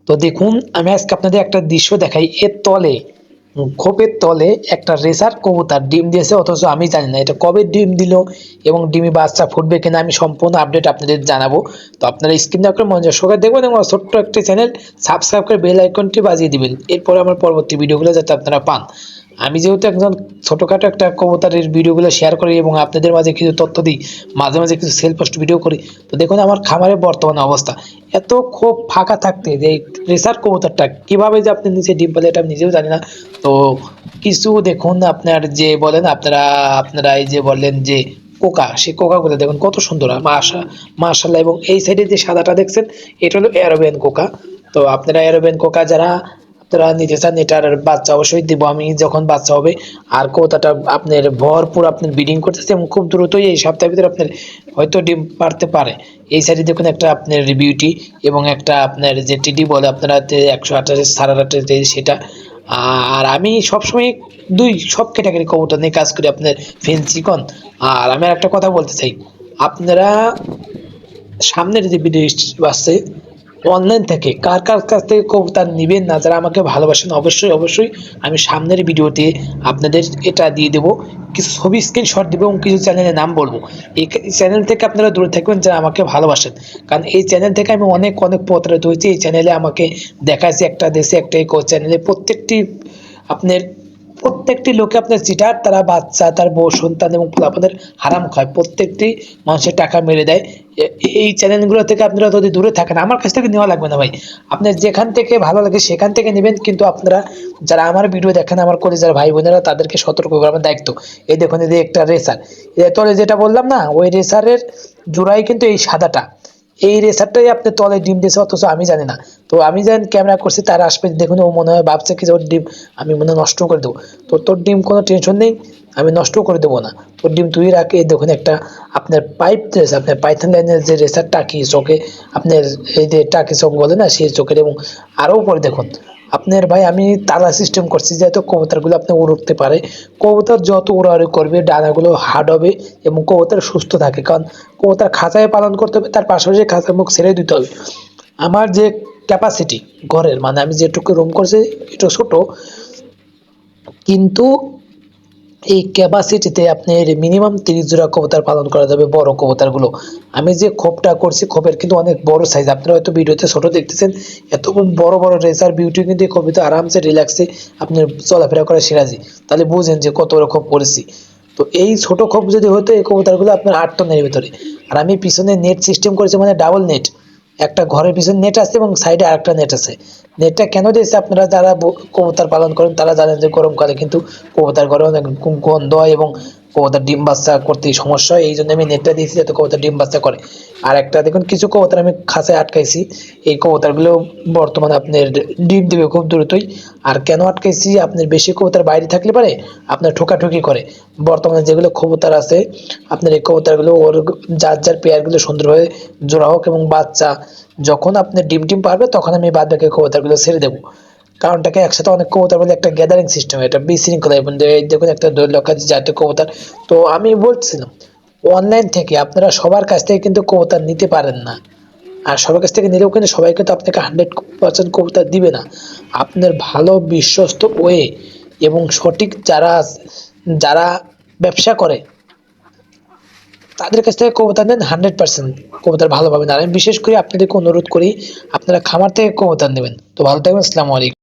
তো দেখুন আমি আজকে আপনাদের একটা দৃশ্য দেখাই। এর তলে খোপের তলে একটা রেসার কবুতর ডিম দিয়েছে, অথচ আমি জানি না এটা কবে ডিম দিল এবং ডিমে বাচ্চা ফুটবে কিনা। আমি সম্পূর্ণ আপডেট আপনাদের জানাবো। তো আপনারা স্ক্রিন করে মনোযোগ সহকারে দেখবেন এবং ছোট্ট একটা চ্যানেল সাবস্ক্রাইব করে বেল আইকনটি বাজিয়ে দিবেন, এরপরে আমার পরবর্তী ভিডিওগুলো যাতে আপনারা পান। আমি যেহেতু একজন ছোটোখাটো একটা কবুতরের ভিডিওগুলো শেয়ার করি এবং আপনাদের মাঝে কিছু তথ্য দিই, মাঝে মাঝে কিছু সেল পোস্ট ভিডিও করি। তো দেখুন আমার খামারের বর্তমানে অবস্থা, এত খুব ফাঁকা থাকতে যে এই রেসার কবুতরটা কীভাবে যে আপনি নিচে ডিম পেলে এটা আমি নিজেও জানি না। তো কিছু দেখুন আপনার যে বলেন আপনারা আপনারা এই যে বললেন যে কোকা, সেই কোকাগুলো দেখুন কত সুন্দর মাশাআল্লাহ। এবং এই সাইডে যে সাদাটা দেখছেন এটা হলো অ্যারাবিয়ান কোকা। তো আপনারা অ্যারাবিয়ান কোকা যারা আপনারা নিতে চান এটার বাচ্চা অবশ্যই দিব আমি যখন বাচ্চা হবে। আর কোথাটা আপনার ভরপুর আপনার ব্রিডিং করতেছে এবং খুব দ্রুতই এই সপ্তাহের ভিতরে আপনার হয়তো ডিম পারতে পারে। এই সাইডে দেখুন একটা আপনার বিউটি এবং একটা আপনার যে টিডি বলে আপনারা 128 সাড়ে সেটা। আর আমি সবসময় সব ক্যাটাগরি কবুতর নিয়ে কাজ করি, আপনার ফেন্সিকন। আর আমি আর একটা কথা বলতে চাই, আপনারা সামনের যে ভিডিও আসছে অনলাইন থেকে কার কার কাছ থেকে কবুতর নেবেন না, যারা আমাকে ভালোবাসেন অবশ্যই অবশ্যই আমি সামনের ভিডিওতে আপনাদের এটা দিয়ে দেবো, কিছু ছবি স্ক্রিনশট দেবো এবং কিছু চ্যানেলের নাম বলবো। এই চ্যানেল থেকে আপনারা দূরে থাকবেন যারা আমাকে ভালোবাসেন, কারণ এই চ্যানেল থেকে আমি অনেক অনেক প্রতারিত হয়েছি। এই চ্যানেলে আমাকে দেখাচ্ছে একটা দেশে একটা চ্যানেলে প্রত্যেকটি লোকে আপনার চিটার, তারা বাচ্চা তার বউ সন্তান এবং আপনাদের হারাম খায়, প্রত্যেকটি মানুষের টাকা মেরে দেয়। এই চ্যানেলগুলো থেকে আপনারা যদি দূরে থাকেন আমার কাছ থেকে নেওয়া লাগবে না ভাই, আপনার যেখান থেকে ভালো লাগে সেখান থেকে নেবেন। কিন্তু আপনারা যারা আমার ভিডিও দেখেন আমার কলেজের ভাই বোনেরা তাদেরকে সতর্ক করার দায়িত্ব। এই দেখুন এই যে একটা রেসার, তলে যেটা বললাম না ওই রেসারের জোড়াই কিন্তু এই সাদাটা, এই রেসারটাই আপনার তলে ডিম দিয়েছে অথচ আমি জানি না। তো আমি যেন ক্যামেরা করছি তার আশপাশে দেখুন ও মনে হয় ভাবছে কি যে ওর ডিম আমি মনে হয় নষ্ট করে দেবো। তো তোর ডিম কোনো টেনশন নেই, আমি নষ্ট করে দেবো না, তোর ডিম তুই রাখে। দেখুন একটা আপনার পাইপ রেস, আপনার পাইথন লাইনের যে রেসার টাকি চোখে আপনার এই যে টাকি চোখ বলে না সেই চোখের। এবং আরও উপরে দেখুন আপনার ভাই আমি তালা সিস্টেম করছি যাতে কবুতরগুলো আপনি উড়তে পারে। কবুতর যত উড়াউড়ি করবে ডানাগুলো হার্ড হবে এবং কবুতর সুস্থ থাকে, কারণ কবুতর খাঁচায় পালন করতে হবে, তার পাশাপাশি খাঁচার মুখ ছেড়ে দিতে হবে। আমার যে ক্যাপাসিটি ঘরের, মানে আমি যেটুকু রুম করছি এটা ছোট, কিন্তু এই ক্যাপাসিটিতে আপনার মিনিমাম 30 জোড়া কবুতর পালন করা যাবে, বড় কবুতরগুলো। আমি যে খোপটা করছি খোপের কিন্তু অনেক বড় সাইজ, আপনারা হয়তো ভিডিওতে ছোট দেখতেছেন, এত বড় বড় রেসার বিউটি কিন্তু এই কবিতা আরামসে রিল্যাক্সে আপনার চলাফেরা করে সিরাজি, তাহলে বুঝেন যে কত রকম করেছি। তো এই ছোট খোপ যদি হতো এই কবুতরগুলো আপনার 8 টনের ভিতরে। আর আমি পিছনে নেট সিস্টেম করেছি, মানে ডাবল নেট, একটা ঘরের পিছনে নেট আছে এবং সাইডে আরেকটা নেট আছে। নেটটা কেন দিয়েছে আপনারা যারা কবুতর পালন করেন তারা জানেন যে গরমকালে কিন্তু কবুতর ঘরে অনেক গন্ধ হয় এবং কবুতর ডিম বাচ্চা করতে সমস্যা হয়, এই জন্য আমি নেটটা দিয়েছি যাতে কবুতর ডিম বাচ্চা করে। আর একটা দেখুন কিছু কবুতর আমি খাঁচায় আটকাইছি, এই কবুতরগুলো বর্তমানে আপনার ডিম দেবে খুব দ্রুতই। আর কেন আটকাইছি, আপনার বেশি কবুতর বাইরে থাকলে পারে আপনার ঠোকাঠুকি করে। বর্তমানে যেগুলো কবুতর আছে আপনার এই কবুতরগুলো ওর যার যার পেয়ারগুলো সুন্দরভাবে জোড়া হোক এবং বাচ্চা যখন আপনি ডিম পারবে তখন আমি বাদ বাকি কবুতরগুলো ছেড়ে দেবো। কারণটাকে একসাথে অনেক কবুতর বলে একটা গ্যাদারিং সিস্টেম, এটা বিশৃঙ্খলা। এবং দেখুন একটা লক্ষ জাতীয় কবুতর। তো আমি বলছিলাম অনলাইন থেকে আপনারা সবার কাছ থেকে কিন্তু কবুতর নিতে পারেন না, আর সবার কাছ থেকে নিলেও কিন্তু সবাই কিন্তু আপনাকে 100% কবুতর দিবে না। আপনার ভালো বিশ্বস্ত ওয়ে এবং সঠিক যারা যারা ব্যবসা করে তাদের কাছ থেকে কবুতর নেন, 100% কবুতর ভালো পাবেন। আর আমি বিশেষ করে আপনাদেরকে অনুরোধ করি আপনারা খামার থেকে কবুতর নেবেন। তো ভালো থাকবেন, আসসালামু আলাইকুম।